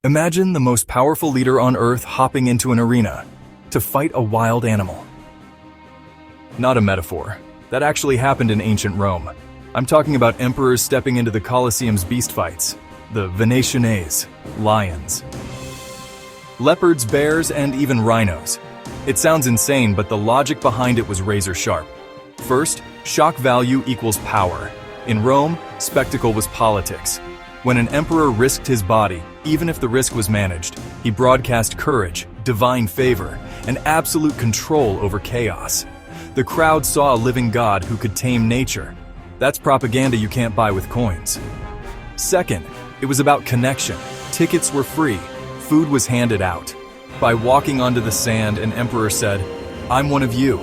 Imagine the most powerful leader on Earth hopping into an arena to fight a wild animal. Not a metaphor. That actually happened in ancient Rome. I'm talking about emperors stepping into the Colosseum's beast fights, the Venetianese, lions, leopards, bears, and even rhinos. It sounds insane, but the logic behind it was razor sharp. First, shock value equals power. In Rome, spectacle was politics. When an emperor risked his body, even if the risk was managed, he broadcast courage, divine favor, and absolute control over chaos. The crowd saw a living god who could tame nature. That's propaganda you can't buy with coins. Second, it was about connection. Tickets were free. Food was handed out. By walking onto the sand, an emperor said, "I'm one of you."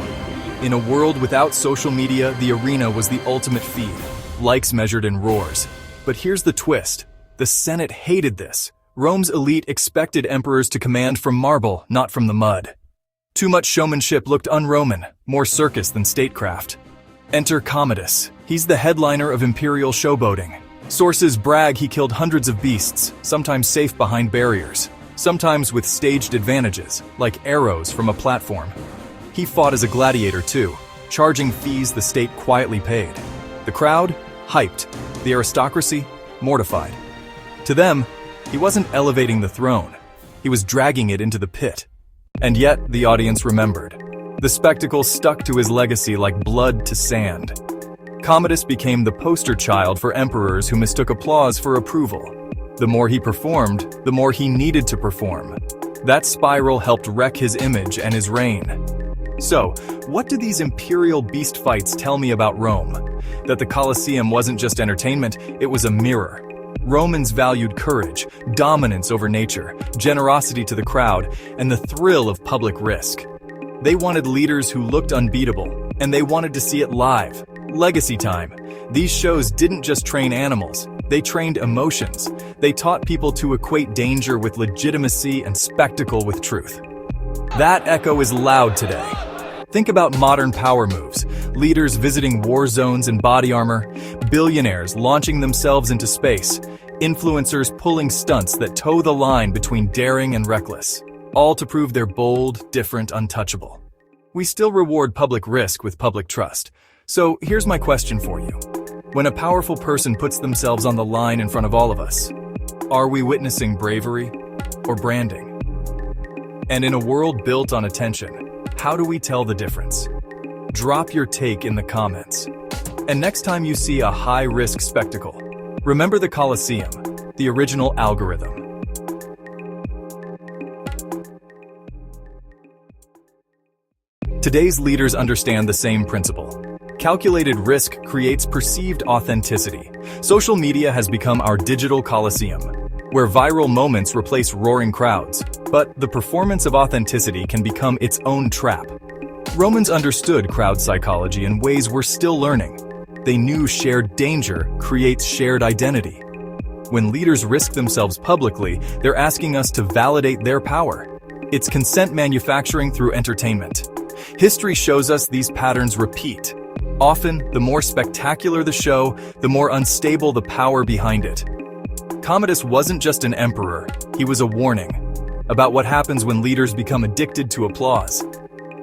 In a world without social media, the arena was the ultimate feed. Likes measured in roars. But here's the twist. The Senate hated this. Rome's elite expected emperors to command from marble, not from the mud. Too much showmanship looked un-Roman, more circus than statecraft. Enter Commodus. He's the headliner of Imperial Showboating. Sources brag he killed hundreds of beasts, sometimes safe behind barriers, sometimes with staged advantages, like arrows from a platform. He fought as a gladiator too, charging fees the state quietly paid. The crowd? Hyped. The aristocracy? Mortified. To them, he wasn't elevating the throne. He was dragging it into the pit. And yet, the audience remembered. The spectacle stuck to his legacy like blood to sand. Commodus became the poster child for emperors who mistook applause for approval. The more he performed, the more he needed to perform. That spiral helped wreck his image and his reign. So, what do these imperial beast fights tell me about Rome? That the Colosseum wasn't just entertainment, it was a mirror. Romans valued courage, dominance over nature, generosity to the crowd, and the thrill of public risk. They wanted leaders who looked unbeatable, and they wanted to see it live. Legacy time. These shows didn't just train animals, they trained emotions. They taught people to equate danger with legitimacy and spectacle with truth. That echo is loud today. Think about modern power moves, leaders visiting war zones in body armor, billionaires launching themselves into space, influencers pulling stunts that toe the line between daring and reckless, all to prove they're bold, different, untouchable. We still reward public risk with public trust. So here's my question for you. When a powerful person puts themselves on the line in front of all of us, are we witnessing bravery or branding? And in a world built on attention, how do we tell the difference? Drop your take in the comments. And next time you see a high-risk spectacle, remember the Colosseum, the original algorithm. Today's leaders understand the same principle. Calculated risk creates perceived authenticity. Social media has become our digital Colosseum, where viral moments replace roaring crowds. But the performance of authenticity can become its own trap. Romans understood crowd psychology in ways we're still learning. They knew shared danger creates shared identity. When leaders risk themselves publicly, they're asking us to validate their power. It's consent manufacturing through entertainment. History shows us these patterns repeat. Often, the more spectacular the show, the more unstable the power behind it. Commodus wasn't just an emperor, he was a warning about what happens when leaders become addicted to applause.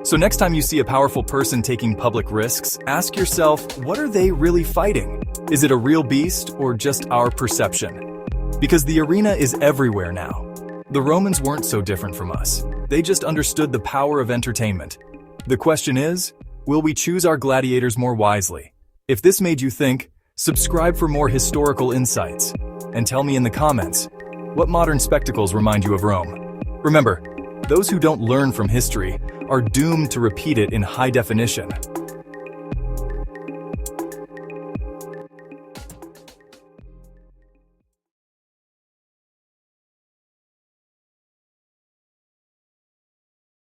So next time you see a powerful person taking public risks, ask yourself, what are they really fighting? Is it a real beast or just our perception? Because the arena is everywhere now. The Romans weren't so different from us. They just understood the power of entertainment. The question is, will we choose our gladiators more wisely? If this made you think, subscribe for more historical insights. And tell me in the comments, what modern spectacles remind you of Rome? Remember, those who don't learn from history are doomed to repeat it in high definition.